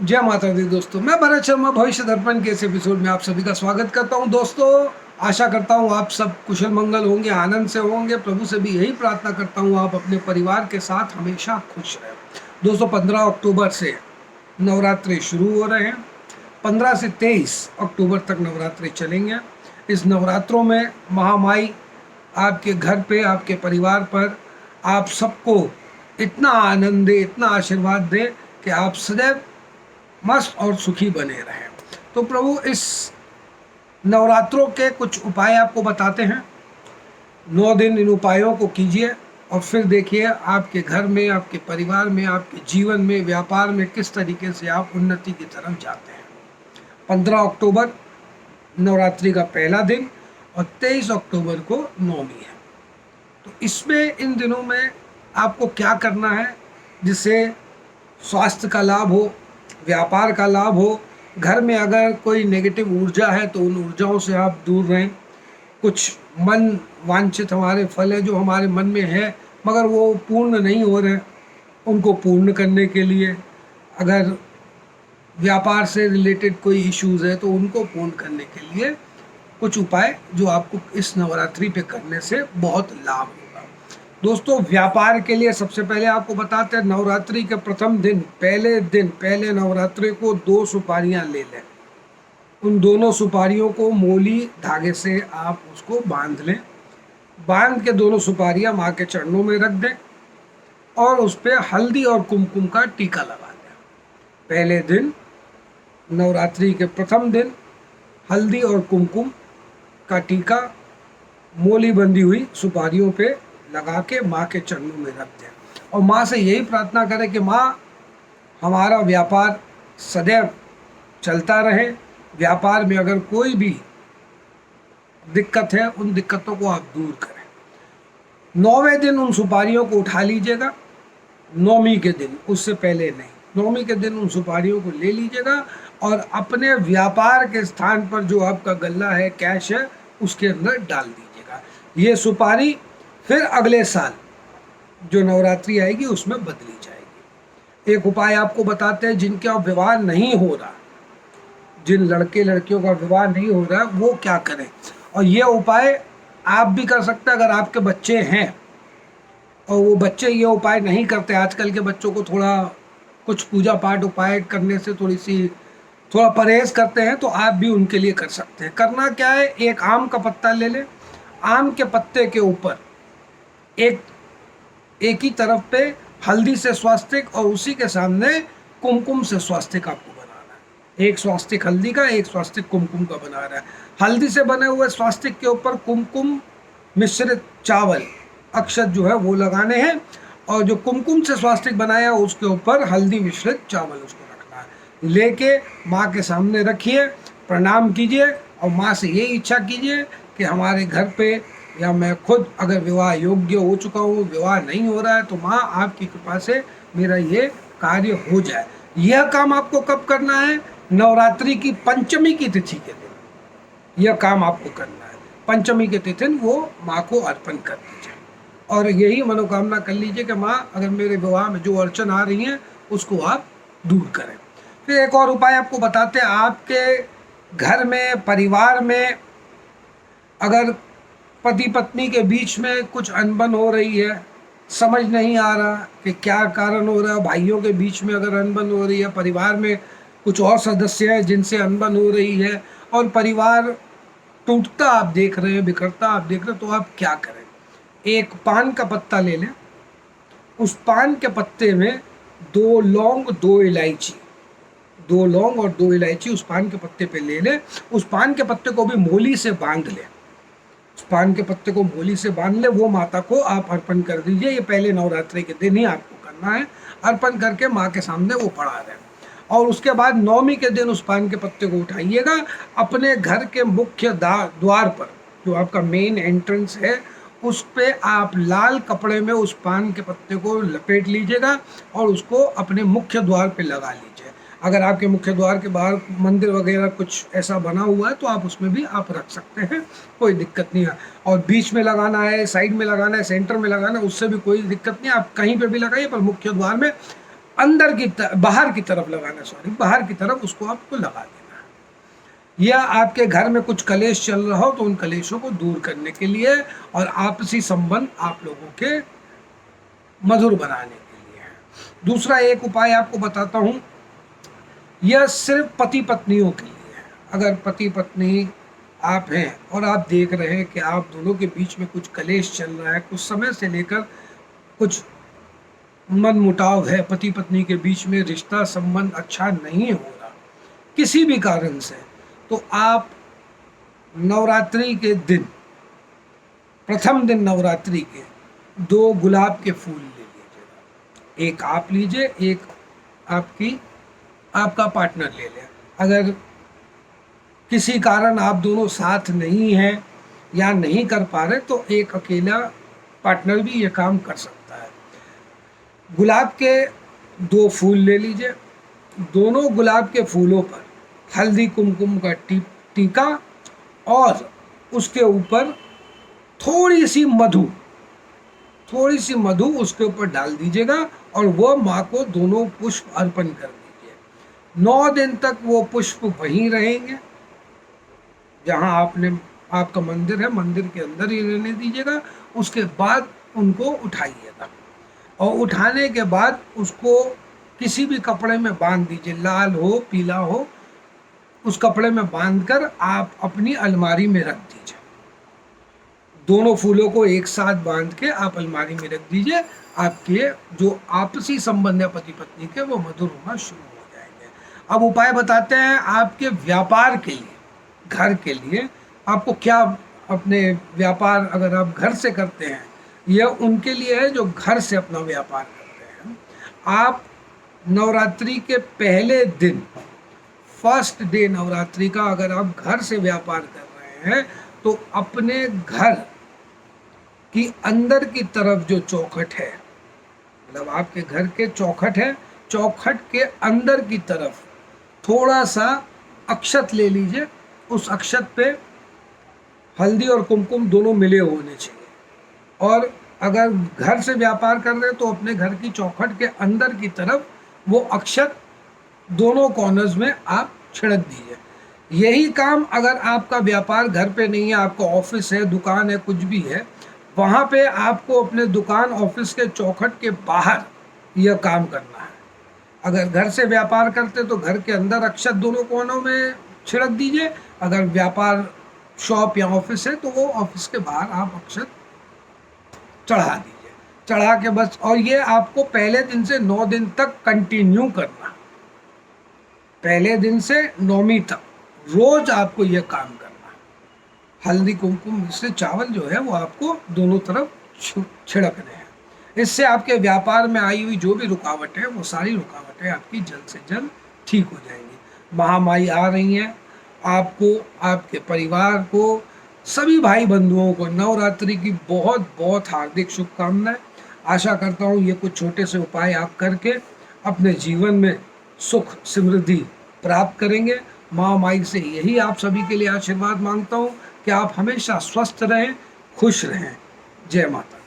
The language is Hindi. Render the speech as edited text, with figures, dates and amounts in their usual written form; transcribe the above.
जय माता दी दोस्तों, मैं भरत शर्मा भविष्य दर्पण के इस एपिसोड में आप सभी का स्वागत करता हूं। दोस्तों, आशा करता हूं आप सब कुशल मंगल होंगे, आनंद से होंगे। प्रभु से भी यही प्रार्थना करता हूं आप अपने परिवार के साथ हमेशा खुश रहें। दोस्तों, 15 अक्टूबर से नवरात्रि शुरू हो रहे हैं। 15 से 23 अक्टूबर तक नवरात्रि चलेंगे। इस नवरात्रों में महामाई आपके घर पे, आपके परिवार पर, आप सबको इतना आनंद दे, इतना आशीर्वाद दे कि आप सदैव मस्त और सुखी बने रहें। तो प्रभु इस नवरात्रों के कुछ उपाय आपको बताते हैं। 9 दिन इन उपायों को कीजिए और फिर देखिए आपके घर में, आपके परिवार में, आपके जीवन में, व्यापार में किस तरीके से आप उन्नति की तरफ जाते हैं। 15 अक्टूबर नवरात्रि का पहला दिन और 23 अक्टूबर को नौमी है। तो इसमें इन दिनों में आपको क्या करना है जिससे स्वास्थ्य का लाभ हो, व्यापार का लाभ हो। घर में अगर कोई नेगेटिव ऊर्जा है तो उन ऊर्जाओं से आप दूर रहें। कुछ मन वांछित हमारे फल है जो हमारे मन में है मगर वो पूर्ण नहीं हो रहे, उनको पूर्ण करने के लिए, अगर व्यापार से रिलेटेड कोई इश्यूज़ है तो उनको पूर्ण करने के लिए कुछ उपाय जो आपको इस नवरात्रि पे करने से बहुत लाभ होगा। दोस्तों, व्यापार के लिए सबसे पहले आपको बताते हैं, नवरात्रि के प्रथम दिन, पहले नवरात्रि को 2 सुपारियां ले लें। उन दोनों सुपारियों को मोली धागे से आप उसको बांध लें। बांध के दोनों सुपारियां माँ के चरणों में रख दें और उस पर हल्दी और कुमकुम का टीका लगा दें। पहले दिन, नवरात्रि के प्रथम दिन, हल्दी और कुमकुम का टीका मोली बंधी हुई सुपारियों पे लगा के माँ के चरणों में रख दें और माँ से यही प्रार्थना करें कि माँ, हमारा व्यापार सदैव चलता रहे। व्यापार में अगर कोई भी दिक्कत है उन दिक्कतों को आप दूर करें। 9वें दिन उन सुपारियों को उठा लीजिएगा, नौमी के दिन, उससे पहले नहीं। नौमी के दिन उन सुपारियों को ले लीजिएगा और अपने व्यापार के स्थान पर जो आपका गल्ला है, कैश है, उसके अंदर डाल दीजिएगा। ये सुपारी फिर अगले साल जो नवरात्रि आएगी उसमें बदली जाएगी। एक उपाय आपको बताते हैं, जिनका विवाह नहीं हो रहा, जिन लड़के लड़कियों का विवाह नहीं हो रहा, वो क्या करें। और ये उपाय आप भी कर सकते हैं अगर आपके बच्चे हैं और वो बच्चे ये उपाय नहीं करते। आजकल के बच्चों को थोड़ा कुछ पूजा पाठ उपाय करने से थोड़ा परहेज करते हैं, तो आप भी उनके लिए कर सकते हैं। करना क्या है, एक आम का पत्ता ले लें। आम के पत्ते के ऊपर एक ही तरफ पे हल्दी से स्वास्तिक और उसी के सामने कुमकुम से स्वास्तिक आपको बनाना है। एक स्वास्तिक हल्दी का, एक स्वास्तिक कुमकुम का बना रहा है। हल्दी से बने हुए स्वास्तिक के ऊपर कुमकुम मिश्रित चावल, अक्षत जो है वो लगाने हैं और जो कुमकुम से स्वास्तिक बनाया उसके ऊपर हल्दी मिश्रित चावल उसको रखना है। लेके माँ के सामने रखिए, प्रणाम कीजिए और माँ से ये इच्छा कीजिए कि हमारे घर पे या मैं खुद अगर विवाह योग्य हो चुका हूँ, विवाह नहीं हो रहा है, तो माँ आपकी कृपा से मेरा ये कार्य हो जाए। यह काम आपको कब करना है, नवरात्रि की पंचमी की तिथि के दिन यह काम आपको करना है। पंचमी के तिथि वो माँ को अर्पण कर दीजिए और यही मनोकामना कर लीजिए कि माँ, अगर मेरे विवाह में जो अड़चन आ रही हैं उसको आप दूर करें। फिर एक और उपाय आपको बताते हैं, आपके घर में, परिवार में अगर पति पत्नी के बीच में कुछ अनबन हो रही है, समझ नहीं आ रहा कि क्या कारण हो रहा है, भाइयों के बीच में अगर अनबन हो रही है, परिवार में कुछ और सदस्य हैं जिनसे अनबन हो रही है और परिवार टूटता आप देख रहे हैं, बिखरता आप देख रहे हैं, तो आप क्या करें। एक पान का पत्ता ले लें। उस पान के पत्ते में 2 लौंग, 2 इलायची, 2 लौंग और 2 इलायची उस पान के पत्ते पे ले लें। उस पान के पत्ते को भी मोली से बांध लें। उस पान के पत्ते को मोली से बांध ले, वो माता को आप अर्पण कर दीजिए। ये पहले नवरात्रि के दिन ही आपको करना है। अर्पण करके माँ के सामने वो पड़ा रहे और उसके बाद नौमी के दिन उस पान के पत्ते को उठाइएगा, अपने घर के मुख्य द्वार पर, जो आपका मेन एंट्रेंस है, उस पे आप लाल कपड़े में उस पान के पत्ते को लपेट लीजिएगा और उसको अपने मुख्य द्वार पे लगा लीजिए। अगर आपके मुख्य द्वार के बाहर मंदिर वगैरह कुछ ऐसा बना हुआ है तो आप उसमें भी आप रख सकते हैं, कोई दिक्कत नहीं है। और बीच में लगाना है, साइड में लगाना है, सेंटर में लगाना है, उससे भी कोई दिक्कत नहीं, आप कहीं पे भी लगाइए, पर मुख्य द्वार में अंदर की बाहर की तरफ लगाना, सॉरी बाहर की तरफ उसको आपको लगा देना है। या आपके घर में कुछ कलेश चल रहा हो तो उन कलेशों को दूर करने के लिए और आपसी संबंध आप लोगों के मधुर बनाने के लिए है। दूसरा एक उपाय आपको बताता हूं, यह सिर्फ पति पत्नियों के लिए है। अगर पति पत्नी आप हैं और आप देख रहे हैं कि आप दोनों के बीच में कुछ कलेश चल रहा है, कुछ समय से लेकर कुछ मन मुटाव है, पति पत्नी के बीच में रिश्ता संबंध अच्छा नहीं हो रहा किसी भी कारण से, तो आप नवरात्रि के दिन, प्रथम दिन नवरात्रि के 2 गुलाब के फूल ले लीजिएगा। एक आप लीजिए, एक आपका पार्टनर ले ले। अगर किसी कारण आप दोनों साथ नहीं हैं या नहीं कर पा रहे तो एक अकेला पार्टनर भी ये काम कर सकता है। गुलाब के 2 फूल ले लीजिए, दोनों गुलाब के फूलों पर हल्दी कुमकुम का टीका और उसके ऊपर थोड़ी सी मधु उसके ऊपर डाल दीजिएगा और वो माँ को दोनों पुष्प अर्पण कर दीजिए। 9 दिन तक वो पुष्प वहीं रहेंगे जहाँ आपका मंदिर है, मंदिर के अंदर ही रहने दीजिएगा। उसके बाद उनको उठाइएगा और उठाने के बाद उसको किसी भी कपड़े में बांध दीजिए, लाल हो पीला हो, उस कपड़े में बांधकर आप अपनी अलमारी में रख दीजिए। दोनों फूलों को एक साथ बांध के आप अलमारी में रख दीजिए। आपके जो आपसी संबंध है पति पत्नी के, वो मधुर होना शुरू हो जाएंगे। अब उपाय बताते हैं आपके व्यापार के लिए, घर के लिए। आपको क्या, अपने व्यापार अगर आप घर से करते हैं, यह उनके लिए है जो घर से अपना व्यापार करते हैं। आप नवरात्रि के पहले दिन, फर्स्ट डे नवरात्रि का, अगर आप घर से व्यापार कर रहे हैं तो अपने घर की अंदर की तरफ जो चौखट है, मतलब आपके घर के चौखट है, चौखट के अंदर की तरफ थोड़ा सा अक्षत ले लीजिए। उस अक्षत पे हल्दी और कुमकुम दोनों मिले होने चाहिए। और अगर घर से व्यापार कर रहे हैं तो अपने घर की चौखट के अंदर की तरफ वो अक्षत दोनों कॉर्नर्स में आप छिड़क दीजिए। यही काम अगर आपका व्यापार घर पे नहीं है, आपका ऑफिस है, दुकान है, कुछ भी है, वहाँ पे आपको अपने दुकान ऑफिस के चौखट के बाहर यह काम करना है। अगर घर से व्यापार करते तो घर के अंदर अक्षत दोनों कोनों में छिड़क दीजिए। अगर व्यापार शॉप या ऑफिस है तो वो ऑफिस के बाहर आप अक्षत चढ़ा दीजिए, चढ़ा के बस। और ये आपको पहले दिन से 9 दिन तक कंटिन्यू करना, पहले दिन से 9वीं तक रोज आपको यह काम करना। हल्दी कुमकुम से चावल जो है वो आपको दोनों तरफ छिड़कने हैं। इससे आपके व्यापार में आई हुई जो भी रुकावटें हैं, वो सारी रुकावटें आपकी जल्द से जल्द ठीक हो जाएंगी। महामाई आ रही हैं, आपको, आपके परिवार को, सभी भाई बंधुओं को नवरात्रि की बहुत बहुत हार्दिक शुभकामनाएं। आशा करता हूँ ये कुछ छोटे से उपाय आप करके अपने जीवन में सुख समृद्धि प्राप्त करेंगे। माँ माई से यही आप सभी के लिए आशीर्वाद मांगता हूँ कि आप हमेशा स्वस्थ रहें, खुश रहें। जय माता।